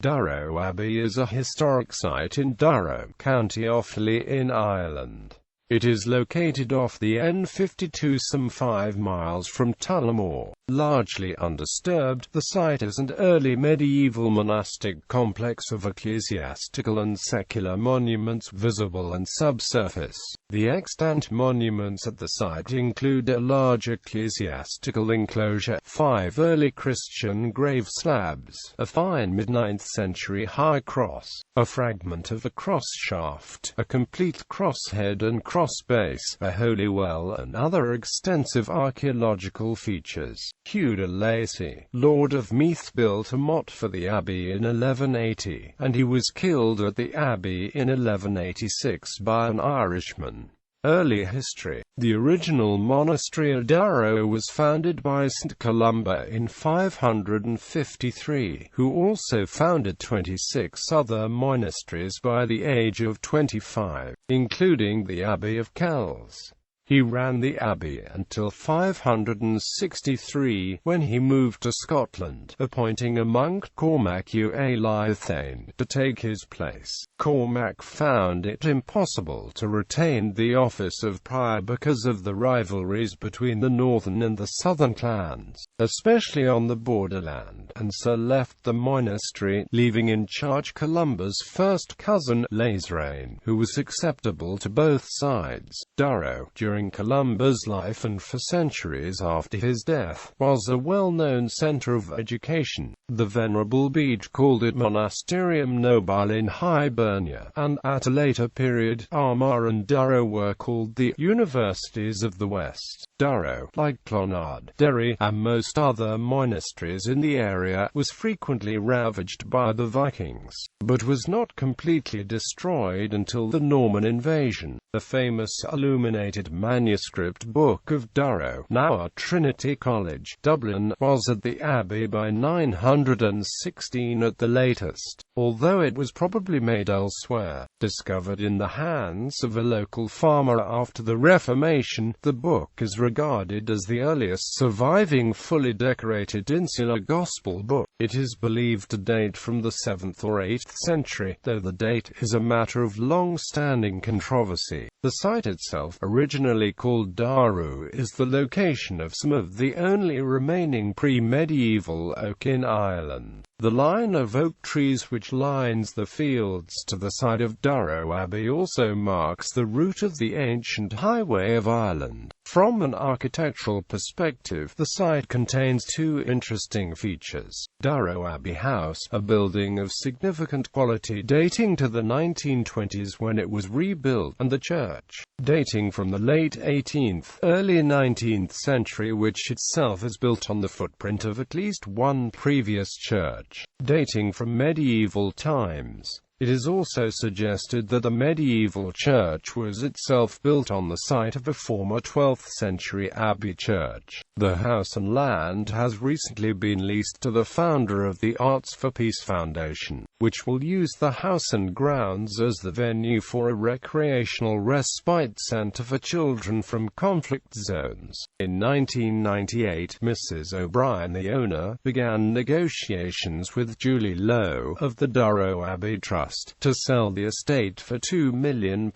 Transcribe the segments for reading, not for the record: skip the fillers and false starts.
Durrow Abbey is a historic site in Durrow, County Offaly in Ireland. It is located off the N52 some 5 miles from Tullamore. Largely undisturbed, the site is an early medieval monastic complex of ecclesiastical and secular monuments visible and subsurface. The extant monuments at the site include a large ecclesiastical enclosure, 5 early Christian grave slabs, a fine mid-9th century high cross, a fragment of a cross shaft, a complete crosshead and cross base, a holy well and other extensive archaeological features. Hugh de Lacy, Lord of Meath, built a motte for the abbey in 1180, and he was killed at the abbey in 1186 by an Irishman. Early history. The original monastery of Durrow was founded by St. Columba in 553, who also founded 26 other monasteries by the age of 25, including the Abbey of Kells. He ran the abbey until 563, when he moved to Scotland, appointing a monk, Cormac Ua Lythane, to take his place. Cormac found it impossible to retain the office of prior because of the rivalries between the northern and the southern clans, especially on the borderland, and so left the monastery, leaving in charge Columba's first cousin, Laizrain, who was acceptable to both sides. Durrow, during Columba's life and for centuries after his death, was a well-known centre of education. The Venerable Bede called it Monasterium Nobile in Hibernia, and at a later period, Armagh and Durrow were called the Universities of the West. Durrow, like Clonard, Derry, and most other monasteries in the area, was frequently ravaged by the Vikings, but was not completely destroyed until the Norman invasion. The famous illuminated manuscript Book of Durrow, now at Trinity College, Dublin, was at the abbey by 916 at the latest, although it was probably made elsewhere. Discovered in the hands of a local farmer after the Reformation, the book is regarded as the earliest surviving fully decorated insular gospel book. It is believed to date from the 7th or 8th century, though the date is a matter of long-standing controversy. The site itself, originally called Durrow, is the location of some of the only remaining pre-medieval oak in Ireland. The line of oak trees which lines the fields to the side of Durrow Abbey also marks the route of the ancient highway of Ireland. From an architectural perspective, the site contains 2 interesting features. Durrow Abbey House, a building of significant quality dating to the 1920s when it was rebuilt, and the church, dating from the late 18th, early 19th century, which itself is built on the footprint of at least one previous church, dating from medieval times. It is also suggested that the medieval church was itself built on the site of a former 12th century abbey church. The house and land has recently been leased to the founder of the Arts for Peace Foundation, which will use the house and grounds as the venue for a recreational respite centre for children from conflict zones. In 1998, Mrs. O'Brien, the owner, began negotiations with Julie Lowe of the Durrow Abbey Trust to sell the estate for £2 million.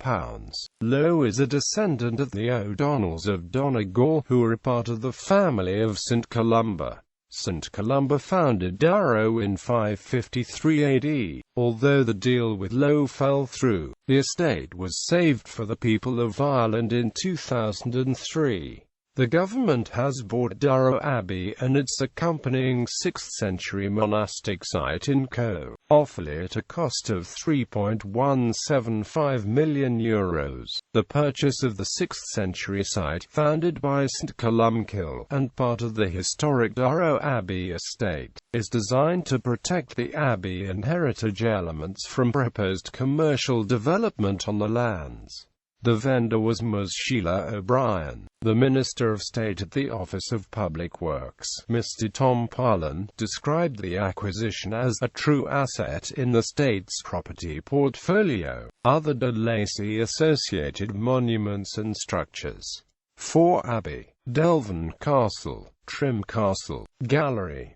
Lowe is a descendant of the O'Donnells of Donegal, who were a part of the family of St. Columba. St. Columba founded Durrow in 553 AD. Although the deal with Lowe fell through, the estate was saved for the people of Ireland in 2003. The government has bought Durrow Abbey and its accompanying 6th century monastic site in Offaly at a cost of €3.175 million. The purchase of the 6th century site, founded by St. Columcille, and part of the historic Durrow Abbey estate, is designed to protect the abbey and heritage elements from proposed commercial development on the lands. The vendor was Ms. Sheila O'Brien. The Minister of State at the Office of Public Works, Mr. Tom Parlin, described the acquisition as a true asset in the state's property portfolio. Other de Lacy associated monuments and structures: Fore Abbey, Delvin Castle, Trim Castle, Gallery, ...